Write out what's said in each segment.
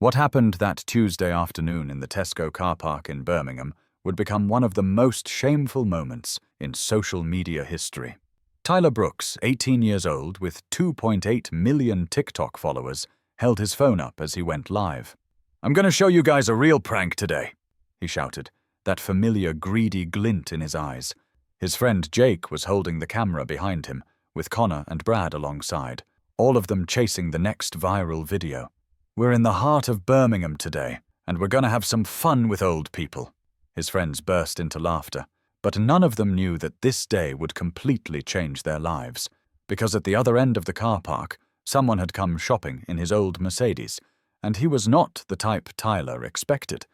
What happened that Tuesday afternoon in the Tesco car park in Birmingham would become one of the most shameful moments in social media history. Tyler Brooks, 18 years old with 2.8 million TikTok followers, held his phone up as he went live. "I'm going to show you guys a real prank today," he shouted, that familiar greedy glint in his eyes. His friend Jake was holding the camera behind him, with Connor and Brad alongside, all of them chasing the next viral video. "We're in the heart of Birmingham today, and we're going to have some fun with old people." His friends burst into laughter, but none of them knew that this day would completely change their lives, because at the other end of the car park, someone had come shopping in his old Mercedes, and he was not the type Tyler expected.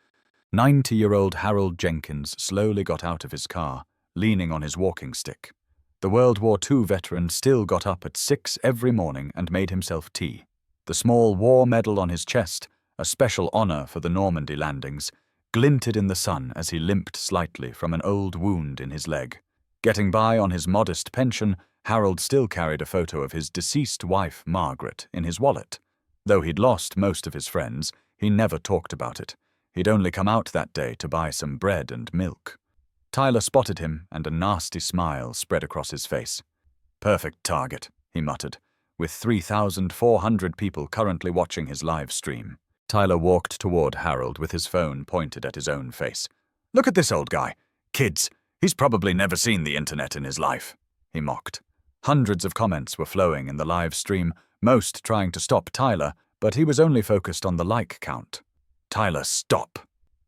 90-year-old Harold Jenkins slowly got out of his car, leaning on his walking stick. The World War II veteran still got up at 6 every morning and made himself tea. The small war medal on his chest, a special honor for the Normandy landings, glinted in the sun as he limped slightly from an old wound in his leg. Getting by on his modest pension, Harold still carried a photo of his deceased wife, Margaret, in his wallet. Though he'd lost most of his friends, he never talked about it. He'd only come out that day to buy some bread and milk. Tyler spotted him, and a nasty smile spread across his face. "Perfect target," he muttered, with 3,400 people currently watching his live stream. Tyler walked toward Harold with his phone pointed at his own face. "Look at this old guy. Kids, he's probably never seen the internet in his life," he mocked. Hundreds of comments were flowing in the live stream, most trying to stop Tyler, but he was only focused on the like count. "Tyler, stop.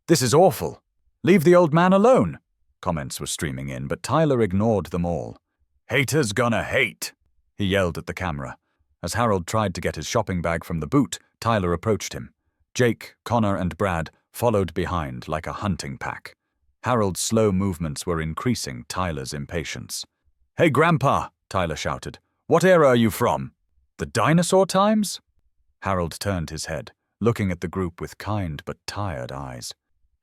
This is awful. Leave the old man alone." Comments were streaming in, but Tyler ignored them all. "Haters gonna hate," he yelled at the camera. As Harold tried to get his shopping bag from the boot, Tyler approached him. Jake, Connor, and Brad followed behind like a hunting pack. Harold's slow movements were increasing Tyler's impatience. "Hey, Grandpa," Tyler shouted. "What era are you from? The dinosaur times?" Harold turned his head, looking at the group with kind but tired eyes.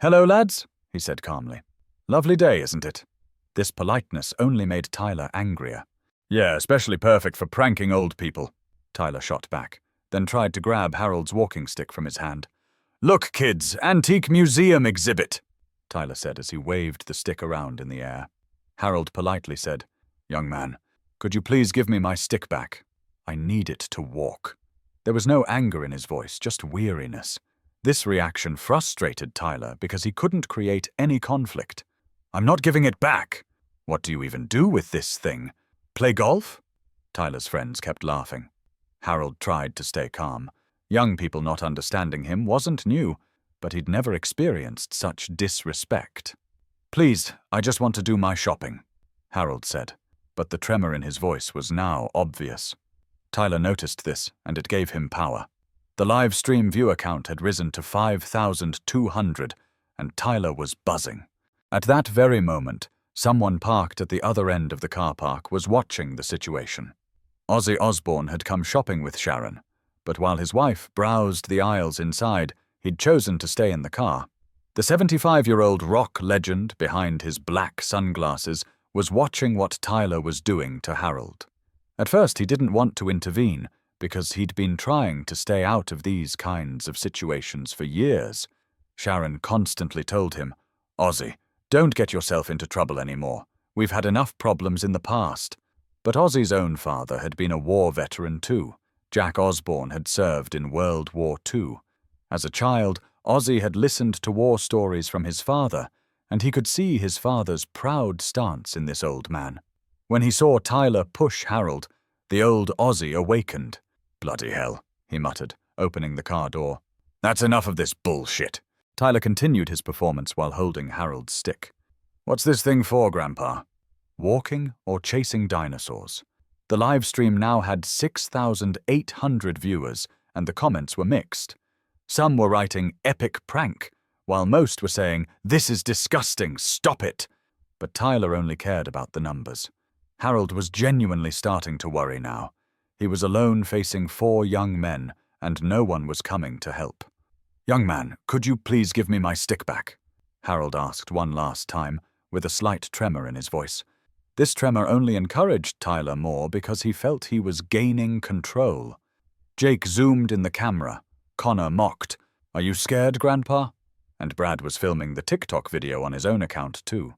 "Hello, lads," he said calmly. "Lovely day, isn't it?" This politeness only made Tyler angrier. "Yeah, especially perfect for pranking old people," Tyler shot back, then tried to grab Harold's walking stick from his hand. "Look, kids, antique museum exhibit," Tyler said as he waved the stick around in the air. Harold politely said, "Young man, could you please give me my stick back? I need it to walk." There was no anger in his voice, just weariness. This reaction frustrated Tyler because he couldn't create any conflict. "I'm not giving it back. What do you even do with this thing? Play golf?" Tyler's friends kept laughing. Harold tried to stay calm. Young people not understanding him wasn't new, but he'd never experienced such disrespect. "Please, I just want to do my shopping," Harold said, but the tremor in his voice was now obvious. Tyler noticed this, and it gave him power. The live stream viewer count had risen to 5,200, and Tyler was buzzing. At that very moment, someone parked at the other end of the car park was watching the situation. Ozzy Osbourne had come shopping with Sharon, but while his wife browsed the aisles inside, he'd chosen to stay in the car. The 75-year-old rock legend behind his black sunglasses was watching what Tyler was doing to Harold. At first, he didn't want to intervene because he'd been trying to stay out of these kinds of situations for years. Sharon constantly told him, "Ozzy, don't get yourself into trouble anymore. We've had enough problems in the past." But Ozzy's own father had been a war veteran too. Jack Osbourne had served in World War II. As a child, Ozzy had listened to war stories from his father, and he could see his father's proud stance in this old man. When he saw Tyler push Harold, the old Ozzy awakened. "Bloody hell," he muttered, opening the car door. "That's enough of this bullshit." Tyler continued his performance while holding Harold's stick. "What's this thing for, Grandpa? Walking or chasing dinosaurs?" The live stream now had 6,800 viewers, and the comments were mixed. Some were writing "epic prank," while most were saying, "This is disgusting, stop it." But Tyler only cared about the numbers. Harold was genuinely starting to worry now. He was alone facing 4 young men, and no one was coming to help. "Young man, could you please give me my stick back?" Harold asked one last time, with a slight tremor in his voice. This tremor only encouraged Tyler more because he felt he was gaining control. Jake zoomed in the camera. Connor mocked, Are you scared, Grandpa? And Brad was filming the TikTok video on his own account, too.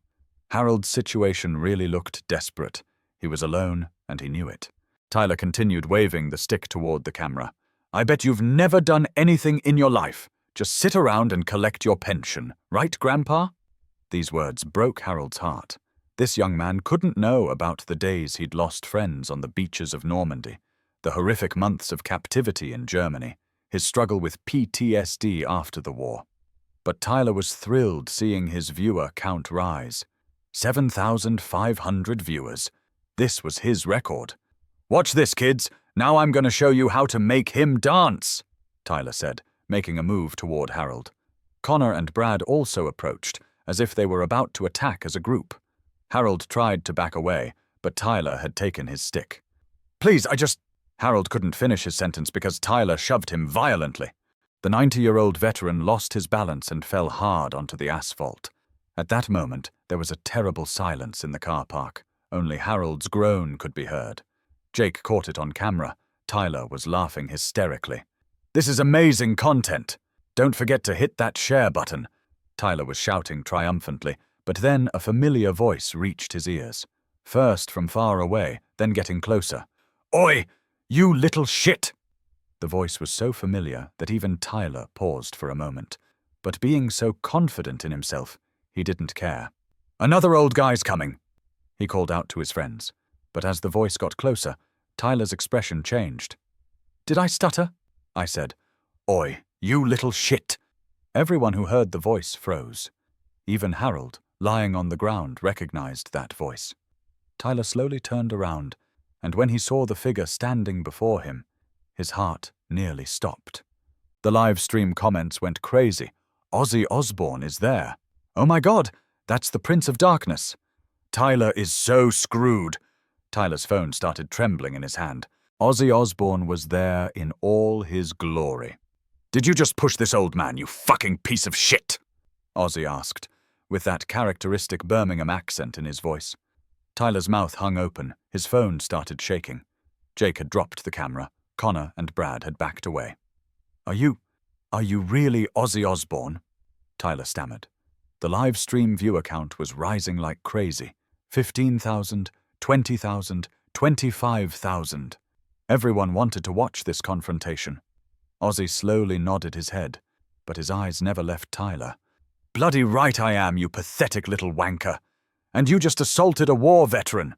Harold's situation really looked desperate. He was alone, and he knew it. Tyler continued waving the stick toward the camera. I bet you've never done anything in your life. Just sit around and collect your pension, right, Grandpa? These words broke Harold's heart. This young man couldn't know about the days he'd lost friends on the beaches of Normandy, the horrific months of captivity in Germany, his struggle with PTSD after the war. But Tyler was thrilled seeing his viewer count rise. 7,500 viewers. This was his record. Watch this, kids. Now I'm going to show you how to make him dance, Tyler said, making a move toward Harold. Connor and Brad also approached, as if they were about to attack as a group. Harold tried to back away, but Tyler had taken his stick. Please, Harold couldn't finish his sentence because Tyler shoved him violently. The 90-year-old veteran lost his balance and fell hard onto the asphalt. At that moment, there was a terrible silence in the car park. Only Harold's groan could be heard. Jake caught it on camera. Tyler was laughing hysterically. This is amazing content. Don't forget to hit that share button. Tyler was shouting triumphantly, but then a familiar voice reached his ears. First from far away, then getting closer. Oi, you little shit! The voice was so familiar that even Tyler paused for a moment. But being so confident in himself, he didn't care. Another old guy's coming, he called out to his friends. But as the voice got closer, Tyler's expression changed. Did I stutter? I said. Oi, you little shit! Everyone who heard the voice froze. Even Harold, lying on the ground, recognized that voice. Tyler slowly turned around, and when he saw the figure standing before him, his heart nearly stopped. The live stream comments went crazy. Ozzy Osbourne is there. Oh my God, that's the Prince of Darkness. Tyler is so screwed. Tyler's phone started trembling in his hand. Ozzy Osbourne was there in all his glory. Did you just push this old man, you fucking piece of shit? Ozzy asked, with that characteristic Birmingham accent in his voice. Tyler's mouth hung open. His phone started shaking. Jake had dropped the camera. Connor and Brad had backed away. Are you really Ozzy Osbourne? Tyler stammered. The live stream viewer count was rising like crazy. 15,000, 20,000, 25,000. Everyone wanted to watch this confrontation. Ozzy slowly nodded his head, but his eyes never left Tyler. Bloody right I am, you pathetic little wanker. And you just assaulted a war veteran.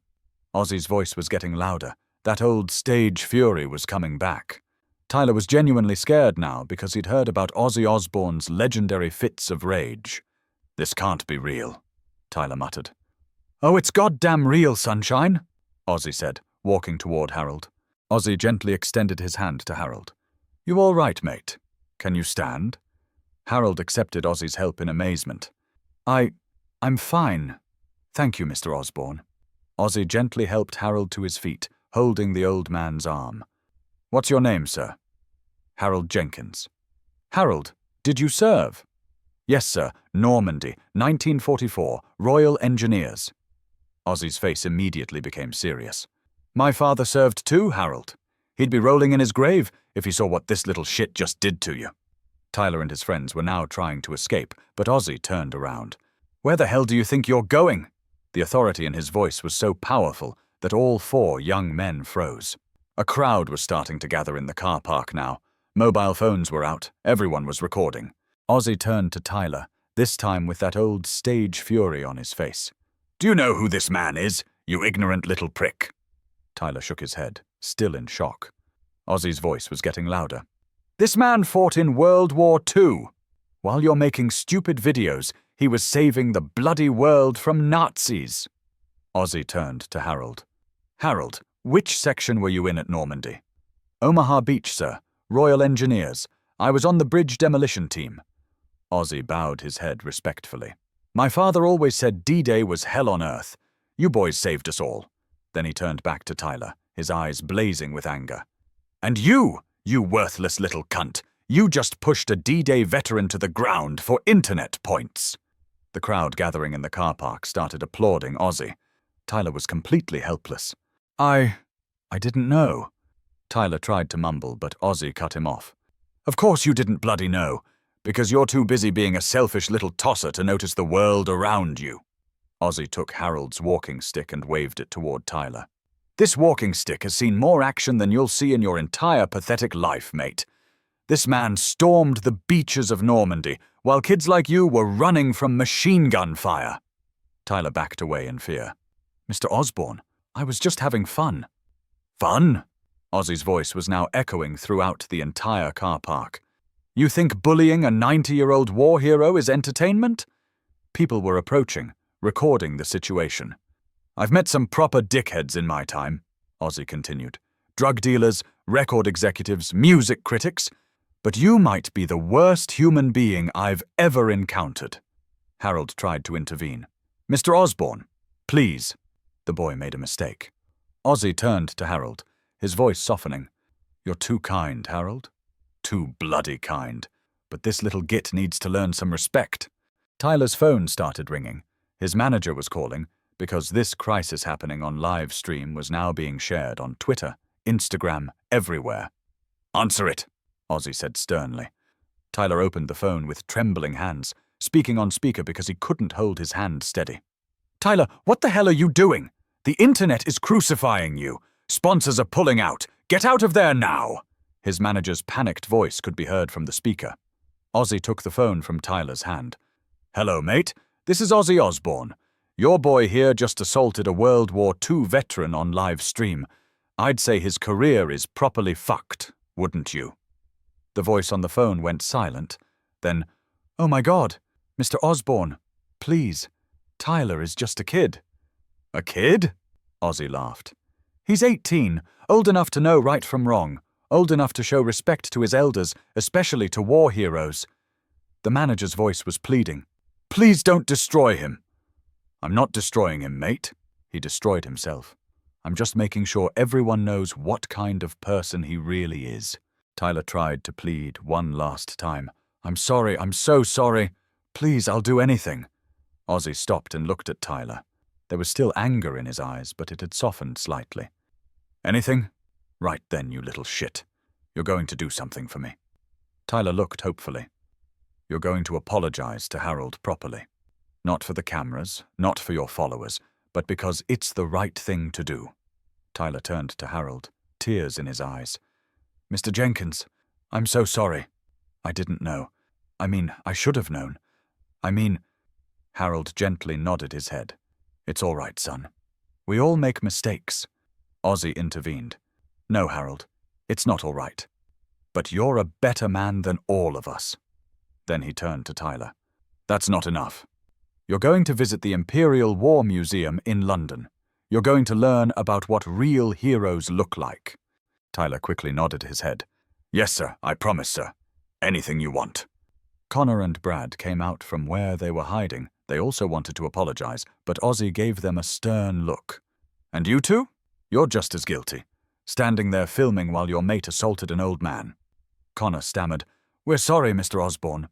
Ozzy's voice was getting louder. That old stage fury was coming back. Tyler was genuinely scared now because he'd heard about Ozzy Osbourne's legendary fits of rage. This can't be real, Tyler muttered. Oh, it's goddamn real, sunshine, Ozzy said, walking toward Harold. Ozzy gently extended his hand to Harold. You all right, mate? Can you stand? Harold accepted Ozzy's help in amazement. I'm fine. Thank you, Mr. Osbourne. Ozzy gently helped Harold to his feet, holding the old man's arm. What's your name, sir? Harold Jenkins. Harold, did you serve? Yes, sir. Normandy, 1944, Royal Engineers. Ozzy's face immediately became serious. My father served too, Harold. He'd be rolling in his grave if he saw what this little shit just did to you. Tyler and his friends were now trying to escape, but Ozzy turned around. Where the hell do you think you're going? The authority in his voice was so powerful that all four young men froze. A crowd was starting to gather in the car park now. Mobile phones were out. Everyone was recording. Ozzy turned to Tyler, this time with that old stage fury on his face. Do you know who this man is, you ignorant little prick? Tyler shook his head, still in shock. Ozzy's voice was getting louder. This man fought in World War II. While you're making stupid videos, he was saving the bloody world from Nazis. Ozzy turned to Harold. Harold, which section were you in at Normandy? Omaha Beach, sir. Royal Engineers. I was on the bridge demolition team. Ozzy bowed his head respectfully. My father always said D-Day was hell on earth. You boys saved us all. Then he turned back to Tyler, his eyes blazing with anger. And you worthless little cunt, you just pushed a D-Day veteran to the ground for internet points. The crowd gathering in the car park started applauding Ozzy. Tyler was completely helpless. I didn't know. Tyler tried to mumble, but Ozzy cut him off. Of course you didn't bloody know. Because you're too busy being a selfish little tosser to notice the world around you. Ozzy took Harold's walking stick and waved it toward Tyler. This walking stick has seen more action than you'll see in your entire pathetic life, mate. This man stormed the beaches of Normandy, while kids like you were running from machine gun fire. Tyler backed away in fear. Mr. Osbourne, I was just having fun. Fun? Ozzy's voice was now echoing throughout the entire car park. You think bullying a 90-year-old war hero is entertainment? People were approaching, recording the situation. I've met some proper dickheads in my time, Ozzy continued. Drug dealers, record executives, music critics. But you might be the worst human being I've ever encountered. Harold tried to intervene. Mr. Osbourne, please. The boy made a mistake. Ozzy turned to Harold, his voice softening. You're too kind, Harold. Too bloody kind. But this little git needs to learn some respect. Tyler's phone started ringing. His manager was calling, because this crisis happening on live stream was now being shared on Twitter, Instagram, everywhere. Answer it, Ozzy said sternly. Tyler opened the phone with trembling hands, speaking on speaker because he couldn't hold his hand steady. Tyler, what the hell are you doing? The internet is crucifying you. Sponsors are pulling out. Get out of there now! His manager's panicked voice could be heard from the speaker. Ozzy took the phone from Tyler's hand. Hello, mate. This is Ozzy Osbourne. Your boy here just assaulted a World War II veteran on live stream. I'd say his career is properly fucked, wouldn't you? The voice on the phone went silent. Then, oh my God, Mr. Osbourne, please, Tyler is just a kid. A kid? Ozzy laughed. He's 18, old enough to know right from wrong, old enough to show respect to his elders, especially to war heroes. The manager's voice was pleading. Please don't destroy him. I'm not destroying him, mate. He destroyed himself. I'm just making sure everyone knows what kind of person he really is. Tyler tried to plead one last time. I'm sorry, I'm so sorry. Please, I'll do anything. Ozzy stopped and looked at Tyler. There was still anger in his eyes, but it had softened slightly. Anything? Right then, you little shit. You're going to do something for me. Tyler looked hopefully. You're going to apologize to Harold properly. Not for the cameras, not for your followers, but because it's the right thing to do. Tyler turned to Harold, tears in his eyes. Mr. Jenkins, I'm so sorry. I didn't know. I mean, I should have known. Harold gently nodded his head. It's all right, son. We all make mistakes. Ozzy intervened. No, Harold, it's not all right. But you're a better man than all of us. Then he turned to Tyler. That's not enough. You're going to visit the Imperial War Museum in London. You're going to learn about what real heroes look like. Tyler quickly nodded his head. Yes, sir, I promise, sir. Anything you want. Connor and Brad came out from where they were hiding. They also wanted to apologize, but Ozzy gave them a stern look. And you two? You're just as guilty. Standing there filming while your mate assaulted an old man. Connor stammered, We're sorry, Mr. Osbourne.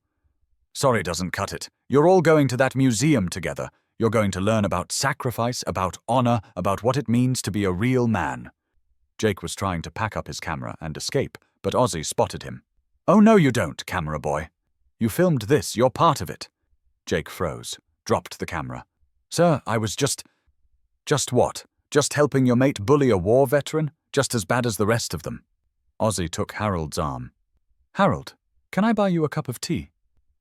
Sorry doesn't cut it. You're all going to that museum together. You're going to learn about sacrifice, about honor, about what it means to be a real man. Jake was trying to pack up his camera and escape, but Ozzy spotted him. Oh no you don't, camera boy. You filmed this, you're part of it. Jake froze, dropped the camera. Sir, I was just what? Just helping your mate bully a war veteran? Just as bad as the rest of them. Ozzy took Harold's arm. Harold, can I buy you a cup of tea?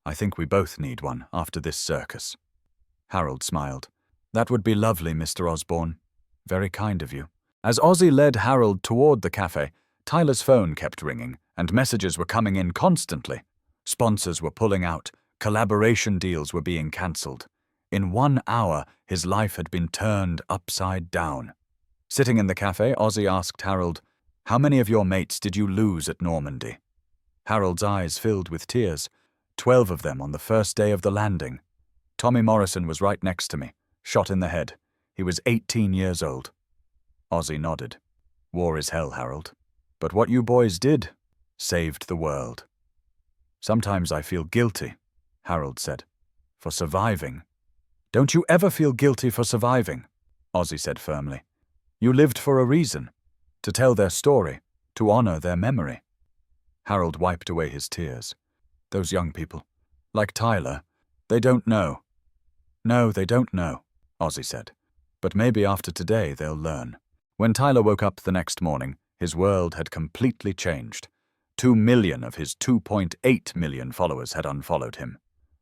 I think we both need one after this circus. Harold smiled. That would be lovely, Mr. Osbourne. Very kind of you. As Ozzy led Harold toward the cafe, Tyler's phone kept ringing, and messages were coming in constantly. Sponsors were pulling out, collaboration deals were being cancelled. In 1 hour, his life had been turned upside down. Sitting in the cafe, Ozzy asked Harold, How many of your mates did you lose at Normandy? Harold's eyes filled with tears. 12 of them on the first day of the landing. Tommy Morrison was right next to me, shot in the head. He was 18 years old. Ozzy nodded. War is hell, Harold. But what you boys did saved the world. Sometimes I feel guilty, Harold said, for surviving. Don't you ever feel guilty for surviving, Ozzy said firmly. You lived for a reason, to tell their story, to honor their memory. Harold wiped away his tears. Those young people, like Tyler, they don't know. No, they don't know, Ozzy said. But maybe after today they'll learn. When Tyler woke up the next morning, his world had completely changed. 2 million of his 2.8 million followers had unfollowed him.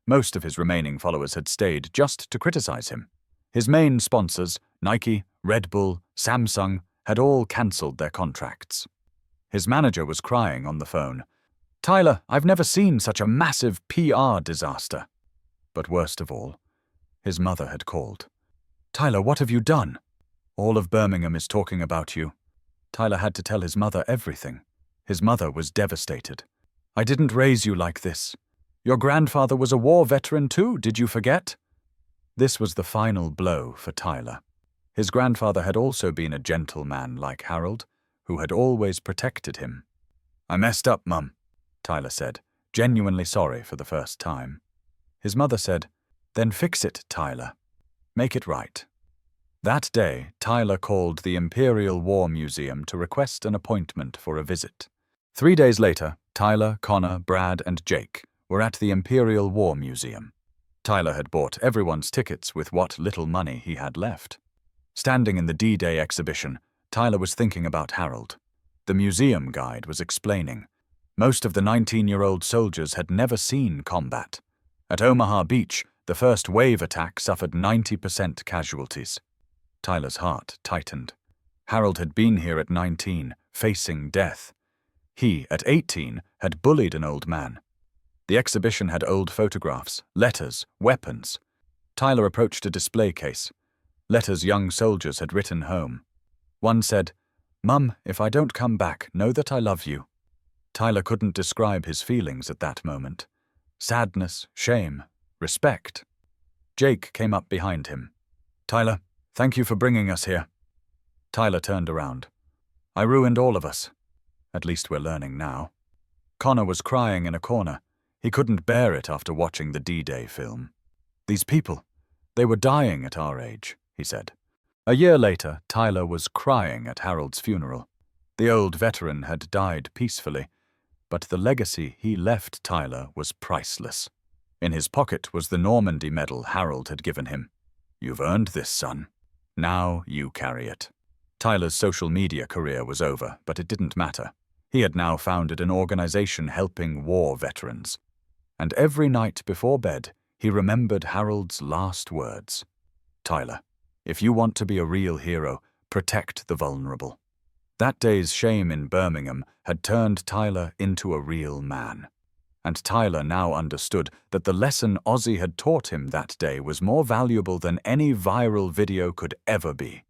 Most of his remaining followers had stayed just to criticize him. His main sponsors, Nike, Red Bull, Samsung, had all cancelled their contracts. His manager was crying on the phone. "Tyler, I've never seen such a massive PR disaster." But worst of all, his mother had called. "Tyler, what have you done? All of Birmingham is talking about you." Tyler had to tell his mother everything. His mother was devastated. "I didn't raise you like this. Your grandfather was a war veteran too, did you forget?" This was the final blow for Tyler. His grandfather had also been a gentleman like Harold, who had always protected him. "I messed up, Mum," Tyler said, genuinely sorry for the first time. His mother said, "Then fix it, Tyler. Make it right." That day, Tyler called the Imperial War Museum to request an appointment for a visit. 3 days later, Tyler, Connor, Brad, and Jake were at the Imperial War Museum. Tyler had bought everyone's tickets with what little money he had left. Standing in the D-Day exhibition, Tyler was thinking about Harold. The museum guide was explaining. Most of the 19-year-old soldiers had never seen combat. At Omaha Beach, the first wave attack suffered 90% casualties. Tyler's heart tightened. Harold had been here at 19, facing death. He, at 18, had bullied an old man. The exhibition had old photographs, letters, weapons. Tyler approached a display case. Letters young soldiers had written home. One said, "Mum, if I don't come back, know that I love you." Tyler couldn't describe his feelings at that moment. Sadness, shame, respect. Jake came up behind him. "Tyler, thank you for bringing us here." Tyler turned around. "I ruined all of us. At least we're learning now." Connor was crying in a corner. He couldn't bear it after watching the D-Day film. "These people, they were dying at our age," he said. A year later, Tyler was crying at Harold's funeral. The old veteran had died peacefully, but the legacy he left Tyler was priceless. In his pocket was the Normandy medal Harold had given him. "You've earned this, son. Now you carry it." Tyler's social media career was over, but it didn't matter. He had now founded an organization helping war veterans. And every night before bed, he remembered Harold's last words. "Tyler, if you want to be a real hero, protect the vulnerable." That day's shame in Birmingham had turned Tyler into a real man. And Tyler now understood that the lesson Ozzy had taught him that day was more valuable than any viral video could ever be.